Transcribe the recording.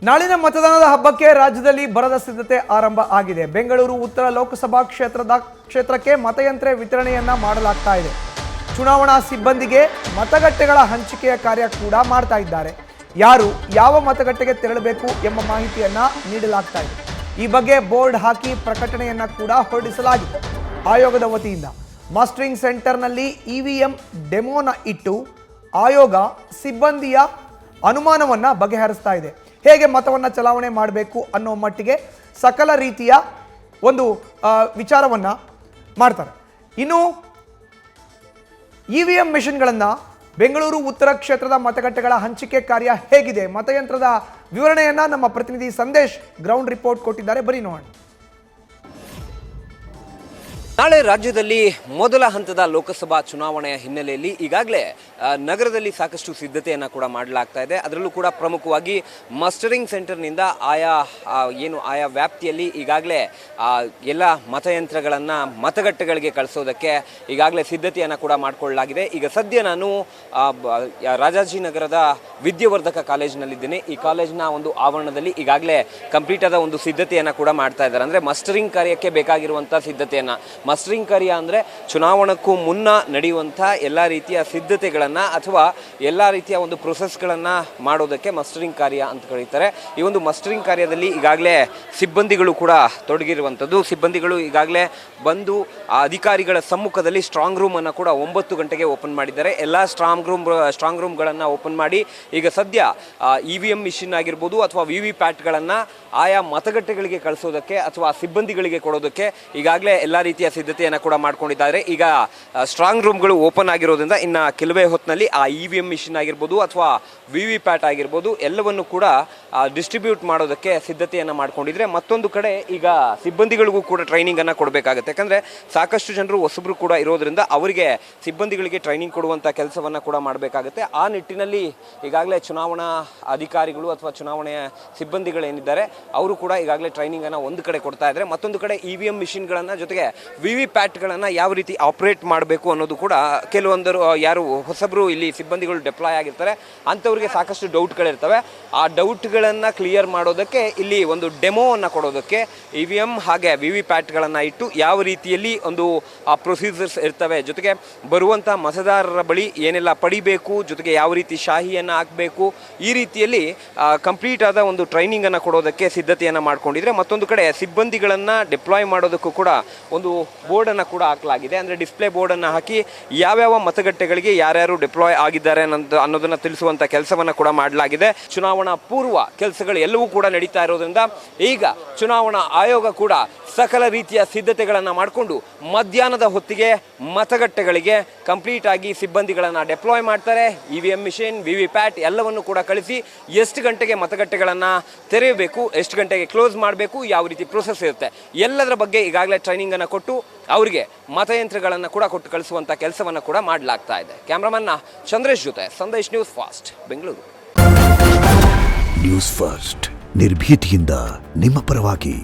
ನಾಳಿನ ಮತದಾನದ ಹಬ್ಬಕ್ಕೆ ರಾಜ್ಯದಲ್ಲಿ ಬರದ ಸಿದ್ಧತೆ ಆರಂಭ ಆಗಿದೆ. ಬೆಂಗಳೂರು ಉತ್ತರ ಲೋಕಸಭಾ ಕ್ಷೇತ್ರಕ್ಕೆ ಮತಯಂತ್ರ ವಿತರಣೆಯನ್ನ ಮಾಡಲಾಗ್ತಾ ಇದೆ. ಚುನಾವಣಾ ಸಿಬ್ಬಂದಿಗೆ ಮತಗಟ್ಟೆಗಳ ಹಂಚಿಕೆಯ ಕಾರ್ಯ ಕೂಡ ಮಾಡ್ತಾ ಇದ್ದಾರೆ. ಯಾರು ಯಾವ ಮತಗಟ್ಟೆಗೆ ತೆರಳಬೇಕು ಎಂಬ ಮಾಹಿತಿಯನ್ನ ನೀಡಲಾಗ್ತಾ ಇದೆ. ಈ ಬಗ್ಗೆ ಬೋರ್ಡ್ ಹಾಕಿ ಪ್ರಕಟಣೆಯನ್ನ ಕೂಡ ಹೊರಡಿಸಲಾಗಿದೆ. ಆಯೋಗದ ವತಿಯಿಂದ ಮಾಸ್ಟರಿಂಗ್ ಸೆಂಟರ್ನಲ್ಲಿ ಇವಿಎಂ ಡೆಮೋನ ಇಟ್ಟು ಆಯೋಗ ಸಿಬ್ಬಂದಿಯ ಅನುಮಾನವನ್ನ ಬಗೆಹರಿಸ್ತಾ ಇದೆ. ಹೇಗೆ ಮತವನ್ನು ಚಲಾವಣೆ ಮಾಡಬೇಕು ಅನ್ನೋ ಮಟ್ಟಿಗೆ ಸಕಲ ರೀತಿಯ ಒಂದು ವಿಚಾರವನ್ನು ಮಾಡ್ತಾರೆ. ಇನ್ನು ಇವಿಎಂ ಮೆಷಿನ್ಗಳನ್ನು ಬೆಂಗಳೂರು ಉತ್ತರ ಕ್ಷೇತ್ರದ ಮತಗಟ್ಟೆಗಳ ಹಂಚಿಕೆ ಕಾರ್ಯ ಹೇಗಿದೆ, ಮತಯಂತ್ರದ ವಿವರಣೆಯನ್ನು ನಮ್ಮ ಪ್ರತಿನಿಧಿ ಸಂದೇಶ್ ಗ್ರೌಂಡ್ ರಿಪೋರ್ಟ್ ಕೊಟ್ಟಿದ್ದಾರೆ. ಬರೀ ನೋಡೋಣ. ನಾಳೆ ರಾಜ್ಯದಲ್ಲಿ ಮೊದಲ ಹಂತದ ಲೋಕಸಭಾ ಚುನಾವಣೆಯ ಹಿನ್ನೆಲೆಯಲ್ಲಿ ಈಗಾಗಲೇ ನಗರದಲ್ಲಿ ಸಾಕಷ್ಟು ಸಿದ್ಧತೆಯನ್ನು ಕೂಡ ಮಾಡಲಾಗ್ತಾ ಇದೆ. ಅದರಲ್ಲೂ ಕೂಡ ಪ್ರಮುಖವಾಗಿ ಮಸ್ಟರಿಂಗ್ ಸೆಂಟರ್ನಿಂದ ಆಯಾ ವ್ಯಾಪ್ತಿಯಲ್ಲಿ ಈಗಾಗಲೇ ಎಲ್ಲ ಮತಯಂತ್ರಗಳನ್ನು ಮತಗಟ್ಟೆಗಳಿಗೆ ಕಳಿಸೋದಕ್ಕೆ ಈಗಾಗಲೇ ಸಿದ್ಧತೆಯನ್ನು ಕೂಡ ಮಾಡಿಕೊಳ್ಳಲಾಗಿದೆ. ಈಗ ಸದ್ಯ ನಾನು ರಾಜಾಜಿನಗರದ ವಿದ್ಯಾವರ್ಧಕ ಕಾಲೇಜಿನಲ್ಲಿದ್ದೇನೆ. ಈ ಕಾಲೇಜಿನ ಒಂದು ಆವರಣದಲ್ಲಿ ಈಗಾಗಲೇ ಕಂಪ್ಲೀಟ್ ಆದ ಒಂದು ಸಿದ್ಧತೆಯನ್ನು ಕೂಡ ಮಾಡ್ತಾ ಇದ್ದಾರೆ. ಅಂದರೆ ಮಸ್ಟರಿಂಗ್ ಕಾರ್ಯಕ್ಕೆ ಬೇಕಾಗಿರುವಂಥ ಸಿದ್ಧತೆಯನ್ನು, ಮಸ್ಟರಿಂಗ್ ಕಾರ್ಯ ಅಂದರೆ ಚುನಾವಣೆಗೂ ಮುನ್ನ ನಡೆಯುವಂಥ ಎಲ್ಲ ರೀತಿಯ ಸಿದ್ಧತೆಗಳನ್ನು ಅಥವಾ ಎಲ್ಲ ರೀತಿಯ ಒಂದು ಪ್ರೊಸೆಸ್ಗಳನ್ನು ಮಾಡೋದಕ್ಕೆ ಮಸ್ಟರಿಂಗ್ ಕಾರ್ಯ ಅಂತ ಕರೀತಾರೆ. ಈ ಒಂದು ಮಸ್ಟರಿಂಗ್ ಕಾರ್ಯದಲ್ಲಿ ಈಗಾಗಲೇ ಸಿಬ್ಬಂದಿಗಳು ಕೂಡ ತೊಡಗಿರುವಂಥದ್ದು. ಸಿಬ್ಬಂದಿಗಳು ಈಗಾಗಲೇ ಬಂದು ಅಧಿಕಾರಿಗಳ ಸಮ್ಮುಖದಲ್ಲಿ ಸ್ಟ್ರಾಂಗ್ ರೂಮನ್ನು ಕೂಡ 9 ಗಂಟೆಗೆ ಓಪನ್ ಮಾಡಿದ್ದಾರೆ. ಎಲ್ಲ ಸ್ಟ್ರಾಂಗ್ ರೂಮ್ಗಳನ್ನು ಓಪನ್ ಮಾಡಿ ಈಗ ಸದ್ಯ ಇವಿಎಂ ಮಿಷಿನ್ ಆಗಿರ್ಬೋದು ಅಥವಾ ವಿವಿಪ್ಯಾಟ್ಗಳನ್ನು ಆಯಾ ಮತಗಟ್ಟೆಗಳಿಗೆ ಕಳಿಸೋದಕ್ಕೆ ಅಥವಾ ಸಿಬ್ಬಂದಿಗಳಿಗೆ ಕೊಡೋದಕ್ಕೆ ಈಗಾಗಲೇ ಎಲ್ಲ ರೀತಿಯ ಸಿದ್ಧತೆಯನ್ನು ಕೂಡ ಮಾಡ್ಕೊಂಡಿದ್ದಾರೆ. ಈಗ ಸ್ಟ್ರಾಂಗ್ ರೂಮ್ಗಳು ಓಪನ್ ಆಗಿರೋದ್ರಿಂದ ಇನ್ನು ಕೆಲವೇ ಹೊತ್ತಿನಲ್ಲಿ ಆ ಇವಿಎಂ ಮಿಷಿನ್ ಆಗಿರ್ಬೋದು ಅಥವಾ ವಿವಿಪ್ಯಾಟ್ ಆಗಿರ್ಬೋದು ಎಲ್ಲವನ್ನು ಕೂಡ ಡಿಸ್ಟ್ರಿಬ್ಯೂಟ್ ಮಾಡೋದಕ್ಕೆ ಸಿದ್ಧತೆಯನ್ನು ಮಾಡ್ಕೊಂಡಿದ್ರೆ, ಮತ್ತೊಂದು ಕಡೆ ಈಗ ಸಿಬ್ಬಂದಿಗಳಿಗೂ ಕೂಡ ಟ್ರೈನಿಂಗನ್ನು ಕೊಡಬೇಕಾಗುತ್ತೆ. ಯಾಕಂದರೆ ಸಾಕಷ್ಟು ಜನರು ಹೊಸಬ್ರು ಕೂಡ ಇರೋದ್ರಿಂದ ಅವರಿಗೆ ಸಿಬ್ಬಂದಿಗಳಿಗೆ ಟ್ರೈನಿಂಗ್ ಕೊಡುವಂಥ ಕೆಲಸವನ್ನು ಕೂಡ ಮಾಡಬೇಕಾಗುತ್ತೆ. ಆ ನಿಟ್ಟಿನಲ್ಲಿ ಈಗಾಗಲೇ ಚುನಾವಣಾ ಅಧಿಕಾರಿಗಳು ಅಥವಾ ಚುನಾವಣೆಯ ಸಿಬ್ಬಂದಿಗಳೇನಿದ್ದಾರೆ ಅವರು ಕೂಡ ಈಗಾಗಲೇ ಟ್ರೈನಿಂಗನ್ನು ಒಂದು ಕಡೆ ಕೊಡ್ತಾ ಇದ್ದಾರೆ. ಮತ್ತೊಂದು ಕಡೆ ಇವಿಎಂ ಮಿಷಿನ್ಗಳನ್ನು ಜೊತೆಗೆ ವಿವಿಪ್ಯಾಟ್ಗಳನ್ನು ಯಾವ ರೀತಿ ಆಪರೇಟ್ ಮಾಡಬೇಕು ಅನ್ನೋದು ಕೂಡ ಕೆಲವೊಂದರು ಯಾರು ಹೊಸಬ್ರು ಇಲ್ಲಿ ಸಿಬ್ಬಂದಿಗಳು ಡಿಪ್ಲಾಯ್ ಆಗಿರ್ತಾರೆ ಅಂಥವ್ರಿಗೆ ಸಾಕಷ್ಟು ಡೌಟ್ಗಳಿರ್ತವೆ. ಆ ಡೌಟ್ಗಳನ್ನು ಕ್ಲಿಯರ್ ಮಾಡೋದಕ್ಕೆ ಇಲ್ಲಿ ಒಂದು ಡೆಮೋವನ್ನು ಕೊಡೋದಕ್ಕೆ ಇವಿಎಂ ಹಾಗೆ ವಿವಿಪ್ಯಾಟ್ಗಳನ್ನು ಇಟ್ಟು ಯಾವ ರೀತಿಯಲ್ಲಿ ಒಂದು ಆ ಪ್ರೊಸೀಜರ್ಸ್ ಇರ್ತವೆ, ಜೊತೆಗೆ ಬರುವಂಥ ಮತದಾರರ ಬಳಿ ಏನೆಲ್ಲ ಪಡಿಬೇಕು, ಜೊತೆಗೆ ಯಾವ ರೀತಿ ಶಾಹಿಯನ್ನು ಹಾಕಬೇಕು, ಈ ರೀತಿಯಲ್ಲಿ ಕಂಪ್ಲೀಟ್ ಆದ ಒಂದು ಟ್ರೈನಿಂಗನ್ನು ಕೊಡೋದಕ್ಕೆ ಸಿದ್ಧತೆಯನ್ನು ಮಾಡ್ಕೊಂಡಿದ್ರೆ, ಮತ್ತೊಂದು ಕಡೆ ಸಿಬ್ಬಂದಿಗಳನ್ನು ಡಿಪ್ಲಾಯ್ ಮಾಡೋದಕ್ಕೂ ಕೂಡ ಒಂದು ಬೋರ್ಡನ್ನು ಕೂಡ ಹಾಕಲಾಗಿದೆ. ಅಂದರೆ ಡಿಸ್ಪ್ಲೇ ಬೋರ್ಡನ್ನು ಹಾಕಿ ಯಾವ್ಯಾವ ಮತಗಟ್ಟೆಗಳಿಗೆ ಯಾರ್ಯಾರು ಡಿಪ್ಲಾಯ್ ಆಗಿದ್ದಾರೆ ಅನ್ನೋದನ್ನು ತಿಳಿಸುವಂಥ ಕೆಲಸವನ್ನು ಕೂಡ ಮಾಡಲಾಗಿದೆ. ಚುನಾವಣಾ ಪೂರ್ವ ಕೆಲಸಗಳು ಎಲ್ಲವೂ ಕೂಡ ನಡೀತಾ ಇರೋದ್ರಿಂದ ಈಗ ಚುನಾವಣಾ ಆಯೋಗ ಕೂಡ ಸಕಲ ರೀತಿಯ ಸಿದ್ಧತೆಗಳನ್ನು ಮಾಡಿಕೊಂಡು ಮಧ್ಯಾಹ್ನದ ಹೊತ್ತಿಗೆ ಮತಗಟ್ಟೆಗಳಿಗೆ ಕಂಪ್ಲೀಟ್ ಆಗಿ ಸಿಬ್ಬಂದಿಗಳನ್ನು ಡಿಪ್ಲಾಯ್ ಮಾಡ್ತಾರೆ. ಇವಿಎಂ ಮಿಷಿನ್, ವಿವಿಪ್ಯಾಟ್ ಎಲ್ಲವನ್ನು ಕೂಡ ಕಳಿಸಿ ಎಷ್ಟು ಗಂಟೆಗೆ ಮತಗಟ್ಟೆಗಳನ್ನು ತೆರೆಯಬೇಕು, ಎಷ್ಟು ಗಂಟೆಗೆ ಕ್ಲೋಸ್ ಮಾಡಬೇಕು, ಯಾವ ರೀತಿ ಪ್ರೊಸೆಸ್ ಇರುತ್ತೆ ಎಲ್ಲದರ ಬಗ್ಗೆ ಈಗಾಗಲೇ ಟ್ರೈನಿಂಗನ್ನು ಕೊಟ್ಟು ಅವರಿಗೆ ಮತಯಂತ್ರಗಳನ್ನು ಕೂಡ ಕೊಟ್ಟು ಕಳಿಸುವಂಥ ಕೆಲಸವನ್ನು ಕೂಡ ಮಾಡಲಾಗ್ತಾ ಇದೆ. ಕ್ಯಾಮ್ರಾಮನ್ನ ಚಂದ್ರೇಶ್ ಜೊತೆ Sandesh, news fast, Bengaluru. News first, ನಿರ್ಭೀತಿಯಿಂದ ನಿಮ್ಮ ಪರವಾಗಿ.